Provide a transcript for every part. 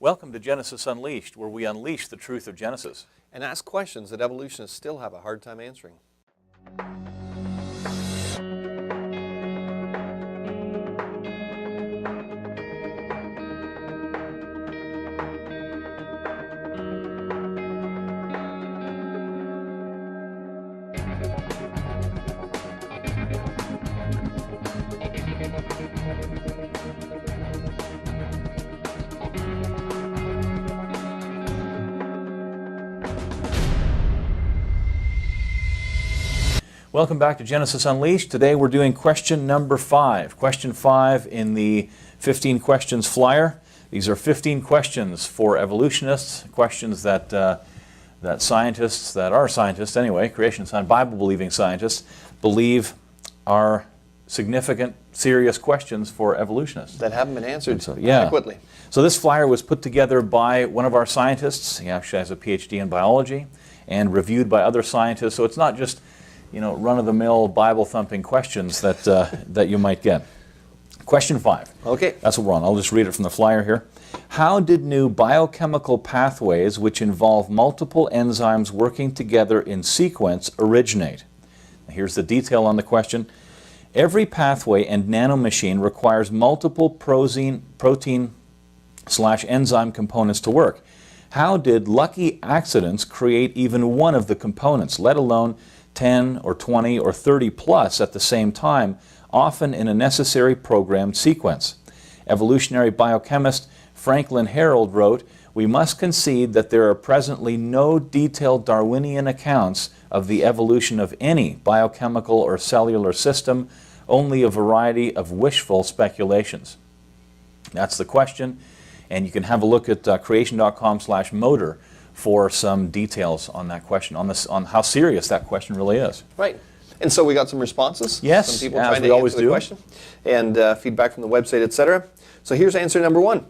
Welcome to Genesis Unleashed, where we unleash the truth of Genesis. And ask questions that evolutionists still have a hard time answering. Welcome back to Genesis Unleashed. Today we're doing question number 5. Question 5 in the 15 questions flyer. These are 15 questions for evolutionists, questions that scientists, that are scientists anyway, creation science, Bible-believing scientists, believe are significant, serious questions for evolutionists. That haven't been answered adequately. So this flyer was put together by one of our scientists. He actually has a PhD in biology, and reviewed by other scientists. So it's not just run-of-the-mill Bible-thumping questions that you might get. Question 5. Okay. That's what we're on. I'll just read it from the flyer here. How did new biochemical pathways, which involve multiple enzymes working together in sequence, originate? Now, here's the detail on the question. Every pathway and nano-machine requires multiple protein/enzyme components to work. How did lucky accidents create even one of the components, let alone 10 or 20 or 30 plus at the same time, often in a necessary programmed sequence? Evolutionary biochemist Franklin Harold wrote, "We must concede that there are presently no detailed Darwinian accounts of the evolution of any biochemical or cellular system, only a variety of wishful speculations." That's the question, and you can have a look at creation.com/motor for some details on that question, on how serious that question really is. Right. And so we got some responses. Yes, some people as trying we to always answer do. the question, and feedback from the website, etc. So here's answer number 1.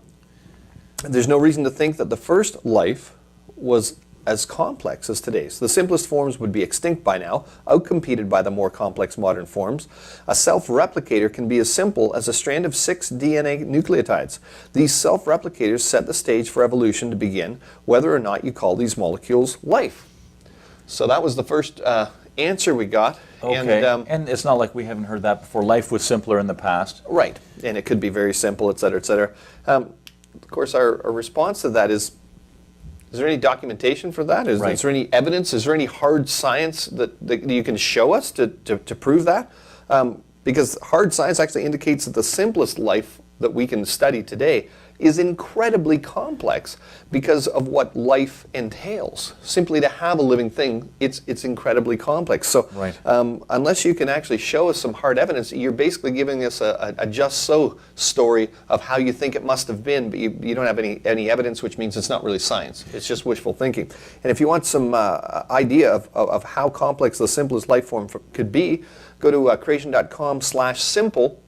There's no reason to think that the first life was as complex as today's. The simplest forms would be extinct by now, outcompeted by the more complex modern forms. A self-replicator can be as simple as a strand of 6 DNA nucleotides. These self-replicators set the stage for evolution to begin, whether or not you call these molecules life. So that was the first answer we got. Okay, and it's not like we haven't heard that before. Life was simpler in the past. Right, and it could be very simple, etc., etc. Of course, our response to that is there any documentation for that? Is there any evidence? Is there any hard science that you can show us to prove that? Because hard science actually indicates that the simplest life that we can study today is incredibly complex because of what life entails. Simply to have a living thing, it's incredibly complex. So unless you can actually show us some hard evidence, you're basically giving us a just so story of how you think it must have been, but you don't have any evidence, which means it's not really science. It's just wishful thinking. And if you want some idea of how complex the simplest life form could be, go to creation.com/simple.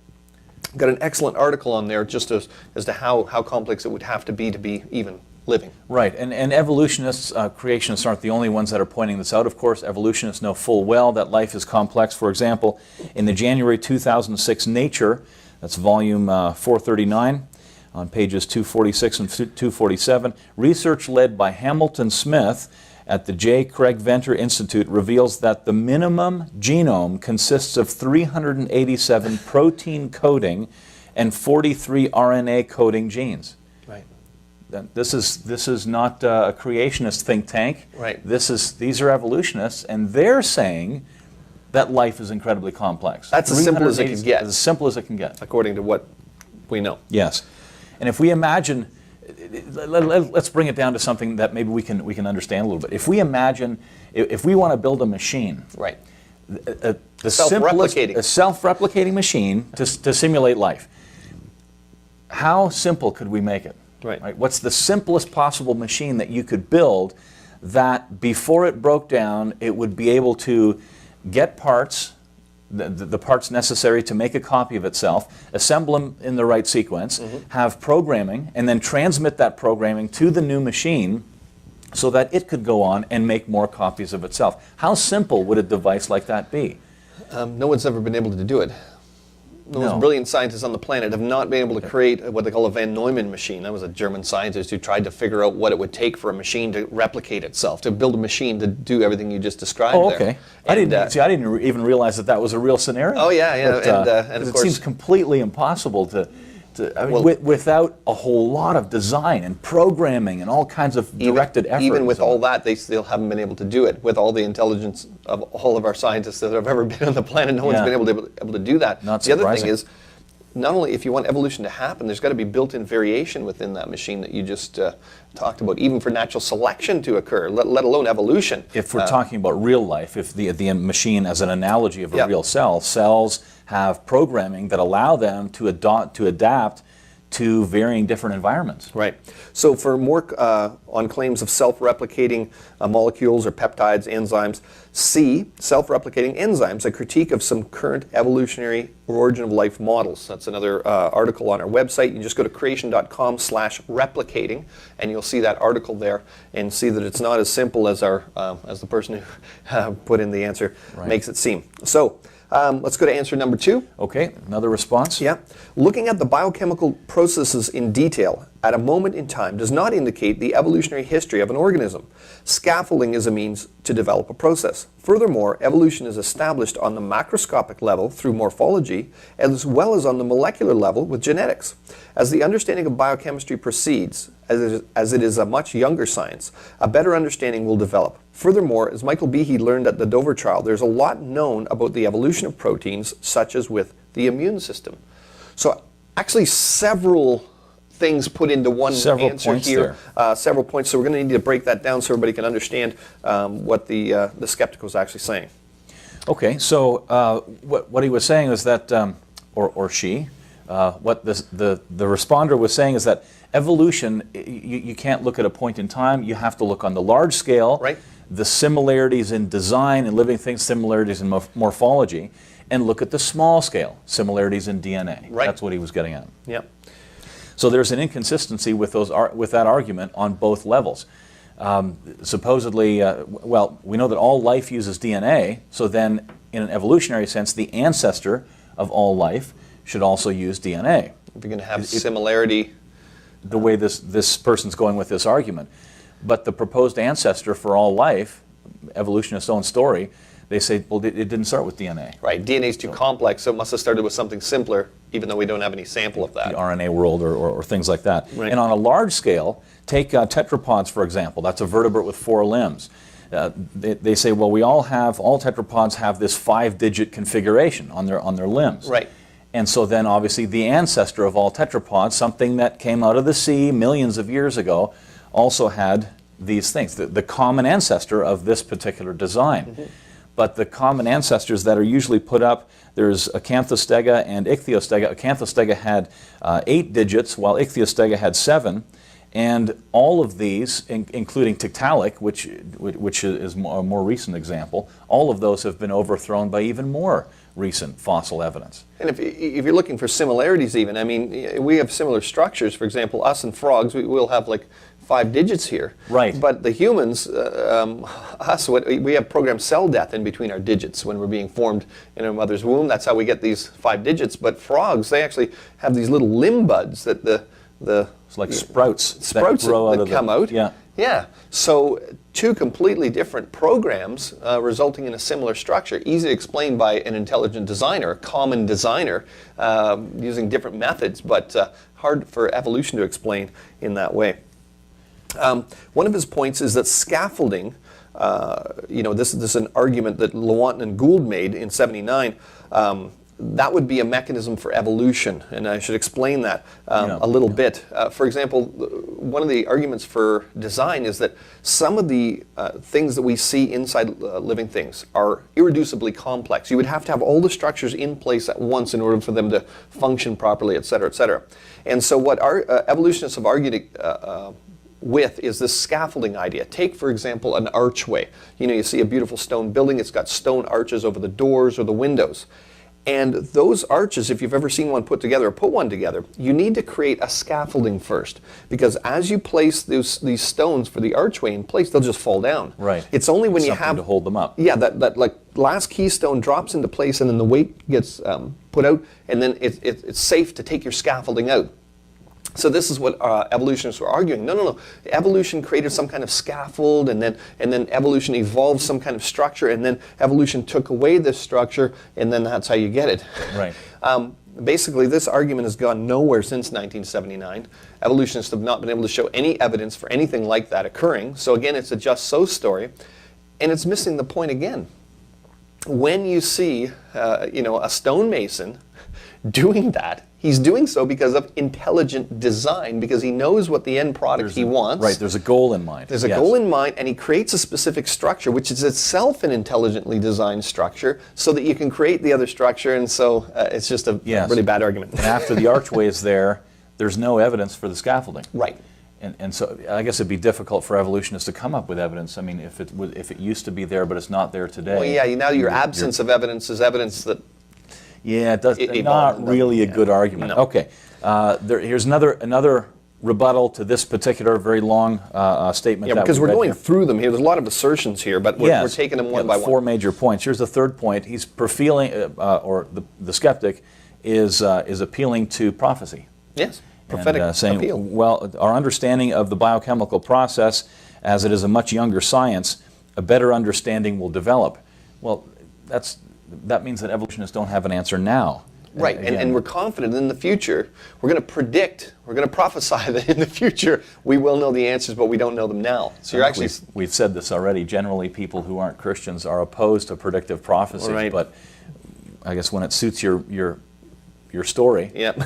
Got an excellent article on there just as to how complex it would have to be even living. Right, and evolutionists, creationists aren't the only ones that are pointing this out. Of course, evolutionists know full well that life is complex. For example, in the January 2006 Nature, that's volume 439, on pages 246 and 247, research led by Hamilton Smith at the J. Craig Venter Institute reveals that the minimum genome consists of 387 protein coding and 43 RNA coding genes. Right. This is not a creationist think tank. Right. These are evolutionists, and they're saying that life is incredibly complex. That's as simple as it can get. As simple as it can get, according to what we know. Yes, and if we imagine. Let's bring it down to something that maybe we can understand a little bit. If we imagine, if we want to build a machine, right, a self-replicating machine to simulate life, how simple could we make it? Right. What's the simplest possible machine that you could build that before it broke down, it would be able to get parts, the parts necessary to make a copy of itself, assemble them in the right sequence, have programming, and then transmit that programming to the new machine so that it could go on and make more copies of itself. How simple would a device like that be? No one's ever been able to do it. the most brilliant scientists on the planet have not been able to create what they call a Van Neumann machine. That was a German scientist who tried to figure out what it would take for a machine to replicate itself, to build a machine to do everything you just described there. Oh, okay. I didn't even realize that was a real scenario. Oh, yeah. But, and of it course, seems completely impossible without a whole lot of design and programming and all kinds of directed effort. Even with all that, they still haven't been able to do it. With all the intelligence of all of our scientists that have ever been on the planet, no one's been able to do that. Not the other surprising. thing is, not only if you want evolution to happen, there's got to be built-in variation within that machine that you just talked about, even for natural selection to occur, let alone evolution. If we're talking about real life, if the machine as an analogy of a real cell, cells have programming that allow them to adapt to varying different environments. Right. So for more on claims of self-replicating molecules or peptides, enzymes, see self-replicating enzymes, a critique of some current evolutionary origin of life models. That's another article on our website. You just go to creation.com/replicating and you'll see that article there and see that it's not as simple as as the person who put in the answer makes it seem. So let's go to answer number 2. Okay, another response? Yeah. Looking at the biochemical processes in detail at a moment in time does not indicate the evolutionary history of an organism. Scaffolding is a means to develop a process. Furthermore, evolution is established on the macroscopic level through morphology, as well as on the molecular level with genetics. As the understanding of biochemistry proceeds, as it is a much younger science, a better understanding will develop. Furthermore, as Michael Behe learned at the Dover trial, there's a lot known about the evolution of proteins, such as with the immune system. So actually several things put into one answer here. Several points. So we're going to need to break that down so everybody can understand what the skeptic was actually saying. Okay, so what he was saying is that, or she, what the responder was saying is that evolution, you can't look at a point in time. You have to look on the large scale, the similarities in design and living things, similarities in morphology, and look at the small scale, similarities in DNA. That's what he was getting at. Yep. So there's an inconsistency with that argument on both levels. Supposedly, well, we know that all life uses DNA, so then in an evolutionary sense, the ancestor of all life should also use DNA. If you're going to have similarity. The way this person's going with this argument. But the proposed ancestor for all life, evolutionist's own story, they say, well, it didn't start with DNA. Right, DNA is too complex, so it must have started with something simpler, even though we don't have any sample of that. The RNA world or things like that. And on a large scale, take tetrapods, for example. That's a vertebrate with 4 limbs. They say, well, all tetrapods have this 5-digit configuration on their limbs. Right. And so then obviously the ancestor of all tetrapods, something that came out of the sea millions of years ago, also had these things, the common ancestor of this particular design. But the common ancestors that are usually put up, there's Acanthostega and Ichthyostega. Acanthostega had 8 digits, while Ichthyostega had 7. And all of these, including Tiktaalik, which is a more recent example, all of those have been overthrown by even more recent fossil evidence. And if you're looking for similarities even, I mean, we have similar structures. For example, us and frogs, we'll have like 5 digits here. Right. But the humans, we have programmed cell death in between our digits when we're being formed in our mother's womb. That's how we get these 5 digits. But frogs, they actually have these little limb buds that it's like sprouts that grow out of come out. Yeah. Yeah. So 2 completely different programs resulting in a similar structure, easy to explain by an intelligent designer, a common designer, using different methods, but hard for evolution to explain in that way. One of his points is that scaffolding, this is an argument that Lewontin and Gould made in '79, that would be a mechanism for evolution, and I should explain that a little bit. For example, one of the arguments for design is that some of the things that we see inside living things are irreducibly complex. You would have to have all the structures in place at once in order for them to function properly, et cetera, et cetera. And so what our evolutionists have argued with is this scaffolding idea. Take, for example, an archway. You see a beautiful stone building, it's got stone arches over the doors or the windows. And those arches, if you've ever seen one put together or put one together, you need to create a scaffolding first. Because as you place these stones for the archway in place, they'll just fall down. Right. It's only when you Something have to hold them up. Yeah, that like last keystone drops into place, and then the weight gets put out, and then it's safe to take your scaffolding out. So this is what evolutionists were arguing. No. Evolution created some kind of scaffold, and then evolution evolved some kind of structure, and then evolution took away this structure, and then that's how you get it. Right. Basically, this argument has gone nowhere since 1979. Evolutionists have not been able to show any evidence for anything like that occurring. So again, it's a just so story, and it's missing the point again. When you see, a stonemason doing that, he's doing so because of intelligent design, because he knows what the end product he wants. Right, there's a goal in mind. There's a goal in mind, and he creates a specific structure, which is itself an intelligently designed structure, so that you can create the other structure, and so it's just a really bad argument. And after the archway is there, there's no evidence for the scaffolding. Right. And so I guess it'd be difficult for evolutionists to come up with evidence. I mean, if it used to be there, but it's not there today. Well, yeah, now your absence of evidence is evidence that... Yeah, it does. Not really a good argument. No. Okay, here's another rebuttal to this particular very long statement. Yeah, because we're going through them here. There's a lot of assertions here, but we're taking them one by one. 4 major points. Here's the third point. He's or the skeptic is appealing to prophecy. Yes, prophetic saying, appeal. Well, our understanding of the biochemical process, as it is a much younger science, a better understanding will develop. Well, that means that evolutionists don't have an answer now. Right, and we're confident in the future. We're going to predict, we're going to prophesy that in the future we will know the answers, but we don't know them now. So we've said this already. Generally, people who aren't Christians are opposed to predictive prophecy. Right. But I guess when it suits your story. Yep.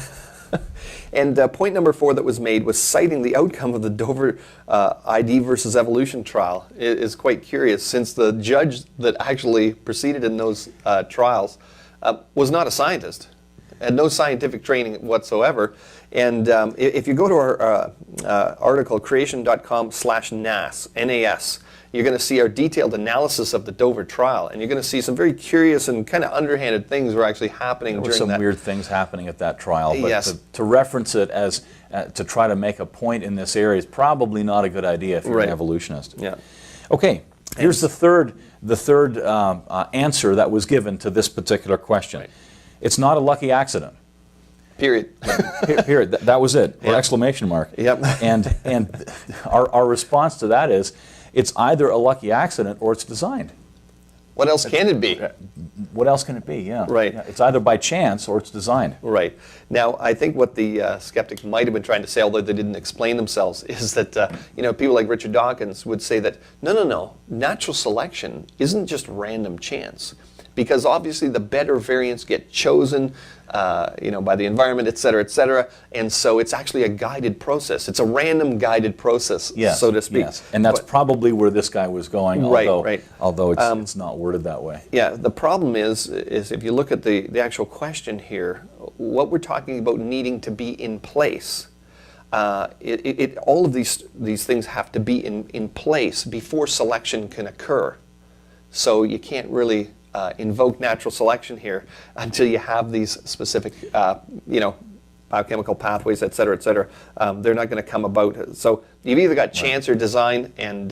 And point number 4 that was made was citing the outcome of the Dover ID versus evolution trial. It is quite curious, since the judge that actually proceeded in those trials was not a scientist, had no scientific training whatsoever. And if you go to our article, creation.com/NAS, N-A-S, you're going to see our detailed analysis of the Dover trial, and you're going to see some very curious and kind of underhanded things were actually happening during that. There were some weird things happening at that trial, but yes. to reference it as to try to make a point in this area is probably not a good idea if you're an evolutionist. Yeah. Okay, here's the third answer that was given to this particular question. Right. It's not a lucky accident. Period. Period. That was it. Or exclamation mark. Yep. And our response to that is, it's either a lucky accident or it's designed. What else can it be? What else can it be? Yeah. Right. Yeah, it's either by chance or it's designed. Right. Now, I think what the skeptic might have been trying to say, although they didn't explain themselves, is that people like Richard Dawkins would say that no, natural selection isn't just random chance, because obviously the better variants get chosen, by the environment, et cetera, and so it's actually a guided process. It's a random guided process, so to speak. Yes, and that's probably where this guy was going, although it's not worded that way. Yeah, the problem is if you look at the actual question here, what we're talking about needing to be in place, all of these things have to be in place before selection can occur. So you can't really invoke natural selection here until you have these specific, biochemical pathways, et cetera, et cetera. They're not going to come about. So you've either got chance or design, and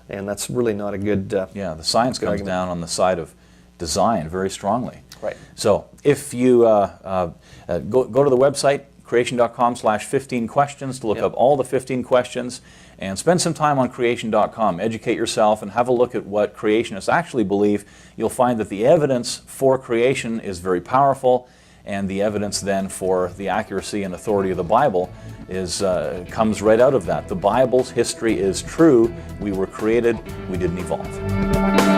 that's really not a good. The science comes down on the side of design very strongly. Right. So if you go to the website, creation.com/15 questions to look up all the 15 questions, and spend some time on creation.com. Educate yourself and have a look at what creationists actually believe. You'll find that the evidence for creation is very powerful, and the evidence then for the accuracy and authority of the Bible comes right out of that. The Bible's history is true. We were created, we didn't evolve.